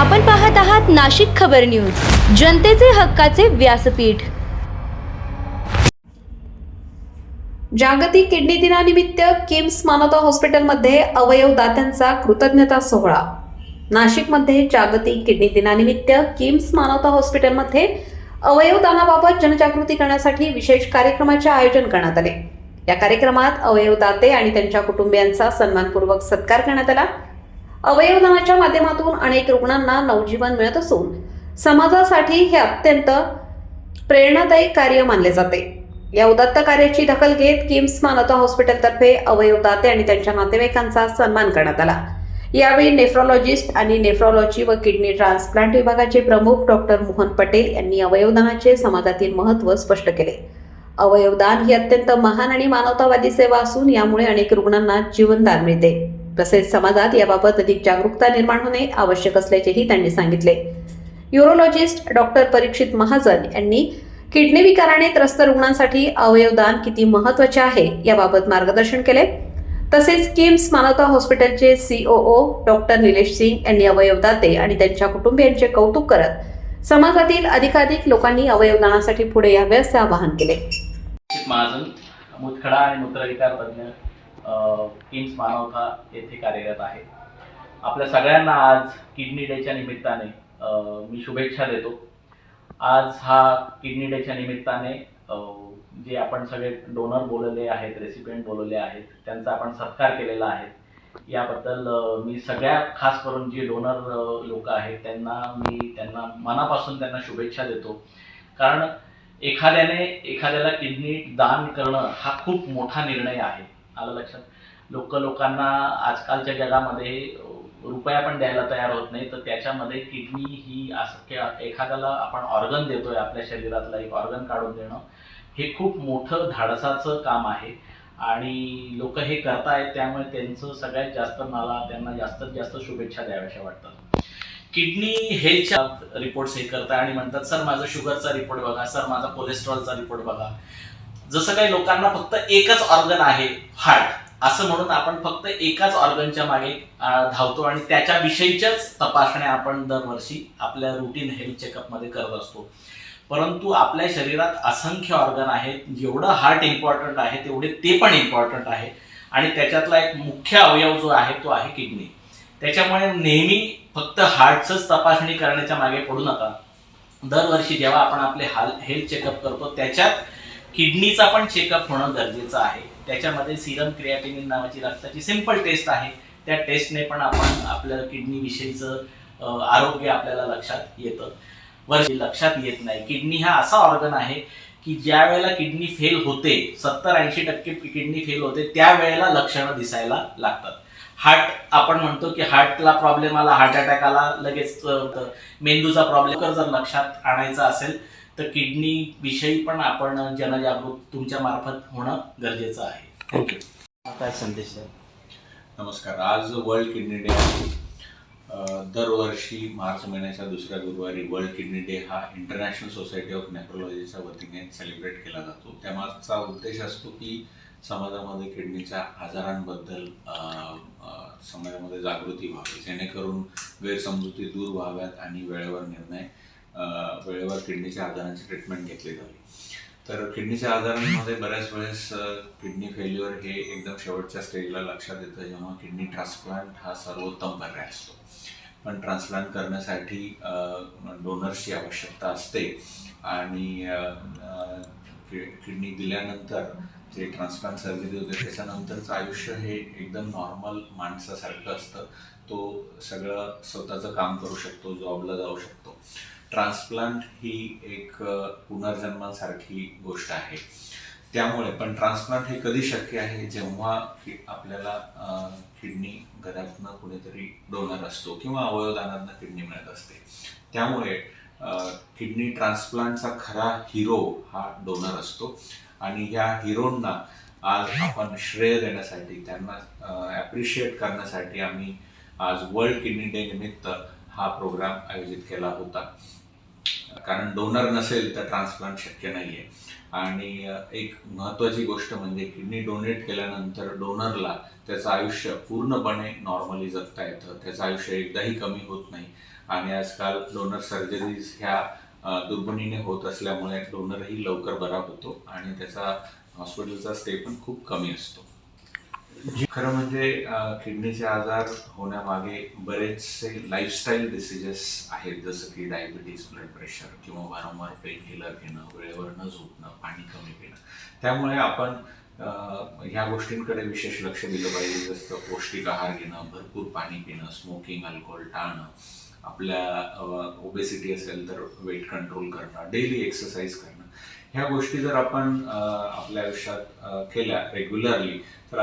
आपण पाहत आहात नाशिक खबर न्यूज, जनतेचे हक्काचे व्यासपीठ। जागतिक किडनी दिनानिमित्त किम्स मानवता हॉस्पिटलमध्ये अवयव दात्यांचा कृतज्ञता सोहळा। नाशिकमध्ये जागतिक किडनी दिनानिमित्त किम्स मानवता हॉस्पिटलमध्ये अवयव दानाबाबत जनजागृती करण्यासाठी विशेष कार्यक्रमाचे आयोजन करण्यात आले। या कार्यक्रमात अवयव दाते आणि त्यांच्या कुटुंबियांचा सन्मानपूर्वक सत्कार करण्यात आला। अवयव दानाच्या माध्यमातून अनेक रुग्णांना नवजीवन मिळत असून समाजासाठी हे अत्यंत प्रेरणादायी कार्य मानले जाते। या उदात्त कार्याची दखल घेत किम्स मानवता हॉस्पिटलतर्फे अवयव दाते आणि त्यांच्या नातेवाईकांचा सन्मान करण्यात आला। यावेळी नेफ्रोलॉजिस्ट आणि नेफ्रोलॉजी व किडनी ट्रान्सप्लांट विभागाचे प्रमुख डॉक्टर मोहन पटेल यांनी अवयवदानाचे समाजातील महत्त्व स्पष्ट केले। अवयवदान ही अत्यंत महान आणि मानवतावादी सेवा असून यामुळे अनेक रुग्णांना जीवनदान मिळते। तसेच समाजात याबाबत अधिक जागरूकता निर्माण होणे आवश्यक असल्याचेही त्यांनी सांगितले। यूरोलॉजिस्ट डॉक्टर परीक्षित महाजन यांनी किडनी विकाराने त्रस्त रुग्णांसाठी अवयवदान किती महत्त्वाचे आहे याबाबत मार्गदर्शन केले। तसेच किम्स मानवता हॉस्पिटलचे COO डॉक्टर निलेश सिंग यांनी अवयवदाते आणि त्यांच्या कुटुंबियांचे कौतुक करत समाजातील अधिकाधिक लोकांनी अवयवदानासाठी पुढे यावे असे आवाहन केले। महाजन मुतखडा आणि मूत्रविकार तज्ञ किम्स मानवता येथे कार्यरत आहे। आपल्या सगळ्यांना आज किडनी डेच्या निमित्ताने मी शुभेच्छा देतो। आज हा किडनी डेच्या निमित्ताने जे आपण सगळे डोनर बोलवले आहेत, रेसिपिएंट बोलवले आहेत, त्यांचा आपण सत्कार केलेला आहे। याबद्दल मी सगळ्या खास करून जे डोनर लोक आहेत त्यांना मनापासून त्यांना शुभेच्छा देतो। कारण एखाद्याला किडनी दान करणं हा खूप मोठा निर्णय आहे। आलं लक्षात? लोकांना आजकालच्या जगामध्ये रुपया पण द्यायला तयार होत नाही, तर त्याच्यामध्ये किडनी ही असं एखाद्याला आपण ऑर्गन देतोय, आपल्या शरीरातला एक ऑर्गन काढून देणं हे खूप मोठं धाडसाचं काम आहे आणि लोक हे करतायत। त्यामुळे त्यांचं सगळ्यात जास्त त्यांना जास्तीत जास्त शुभेच्छा द्याव्याशा वाटतात। किडनी हेल्थच्या रिपोर्ट्स हे करताय आणि म्हणतात सर माझा शुगरचा रिपोर्ट बघा, सर माझा कोलेस्ट्रॉलचा रिपोर्ट बघा। जसं काही लोकांना फक्त एकच ऑर्गन आहे हार्ट असं म्हणून आपण फक्त एकाच ऑर्गनच्या मागे धावतो आणि त्याच्याविषयीच्याच तपासण्या आपण दरवर्षी आपल्या रुटीन हेल्थ चेकअपमध्ये करत असतो। परंतु आपल्या शरीरात असंख्य ऑर्गन आहेत। जेवढं हार्ट इम्पॉर्टंट आहे तेवढे ते पण इम्पॉर्टंट आहे आणि त्याच्यातला एक मुख्य अवयव जो आहे तो आहे किडनी। त्याच्यामुळे नेहमी फक्त हार्टचंच तपासणी करण्याच्या मागे पडू नका। दरवर्षी जेव्हा आपण आपले हेल्थ चेकअप करतो त्याच्यात किडनीचा पण चेकअप होणं गरजेचं आहे। त्याच्यामध्ये सिरम क्रिएटिनिन नावाची रक्ताची सिंपल टेस्ट आहे। त्या टेस्टने पण आपण आपल्या किडनी विषयीचं आरोग्य आपल्याला लक्षात येतं। वर्षी लक्षात येत नाही। किडनी हा असा ऑर्गन आहे की ज्या वेळेला किडनी फेल होते, 70-80% किडनी फेल होते, त्यावेळेला लक्षणं दिसायला लागतात। हार्ट आपण म्हणतो की हार्टला प्रॉब्लेम आला, हार्ट अटॅक आला, लगेच मेंदूचा प्रॉब्लेम जर लक्षात आणायचा असेल तर किडनी विषयी पण आपण जनजागृत तुमच्या मार्फत होणं गरजेचं आहे। ओके, काय संदेश द्या? नमस्कार। आज वर्ल्ड किडनी डे आहे। दरवर्षी मार्च महिन्याच्या दुसऱ्या गुरुवारी वर्ल्ड किडनी डे हा इंटरनॅशनल सोसायटी ऑफ नेफ्रोलॉजीच्या वतीने सेलिब्रेट केला जातो। त्यामागचा उद्देश असतो की समाजामध्ये किडनीच्या आजारांबद्दल समाजामध्ये जागृती व्हावी, जेणेकरून गैरसमजुती दूर व्हाव्यात आणि वेळेवर किडनीच्या आजारांची ट्रीटमेंट घेतली जावी। तर किडनीच्या आजारांमध्ये बऱ्याच वेळेस किडनी फेल्युअर हे एकदम शेवटच्या स्टेजला लक्षात येतं, जेव्हा किडनी ट्रान्सप्लांट हा सर्वोत्तम पर्याय असतो। पण ट्रान्सप्लांट करण्यासाठी डोनर्सची आवश्यकता असते आणि किडनी दिल्यानंतर जे ट्रान्सप्लांट सर्जरी होते त्याच्यानंतरचं आयुष्य हे एकदम नॉर्मल माणसासारखं असतं। तो सगळं स्वतःचं काम करू शकतो, जॉबला जाऊ शकतो। ट्रान्सप्लांट ही एक पुनर्जन्मासारखी गोष्ट आहे। त्यामुळे पण ट्रान्सप्लांट हे कधी शक्य आहे, जेव्हा आपल्याला किडनी घरातनं कुणीतरी डोनर असतो किंवा अवयवदानातनं किडनी मिळत असते। त्यामुळे किडनी ट्रान्सप्लांटचा खरा हिरो हा डोनर असतो आणि ह्या हिरोंना आज आपण श्रेय देण्यासाठी, त्यांना ॲप्रिशिएट करण्यासाठी आम्ही आज वर्ल्ड किडनी डे निमित्त हा प्रोग्राम आयोजित केला होता। कारण डोनर नसेल तर ट्रान्सप्लांट शक्य नाही आहे. आणि एक महत्त्वाची गोष्ट म्हणजे किडनी डोनेट केल्यानंतर डोनरला त्याचं आयुष्य पूर्णपणे नॉर्मली जगता येतं, त्याचं आयुष्य एकदाही कमी होत नाही. आणि आजकाल डोनर सर्जरीज ह्या दुर्बिणीने होत असल्यामुळे डोनरही लवकर बरा होतो आणि त्याचा हॉस्पिटलचा स्टे पण खूप कमी असतो. खरं म्हणजे किडनीचे आजार होण्यामागे बरेचसे लाईफस्टाईल डिसिजेस आहेत, जसं की डायबिटीज, ब्लड प्रेशर किंवा वारंवार पेन किलर घेणं, वेळेवर न झोपणं, पाणी कमी पिणं. त्यामुळे आपण ह्या गोष्टींकडे विशेष लक्ष दिलं पाहिजे, जसं पौष्टिक आहार घेणं, भरपूर पाणी पिणं, स्मोकिंग, अल्कोहोल टाळणं, आपल्या ओबेसिटी असेल तर वेट कंट्रोल करणं, डेली एक्सरसाइज करणं. ह्या गोष्टी जर आपण आपल्या आयुष्यात केल्या रेग्युलरली तर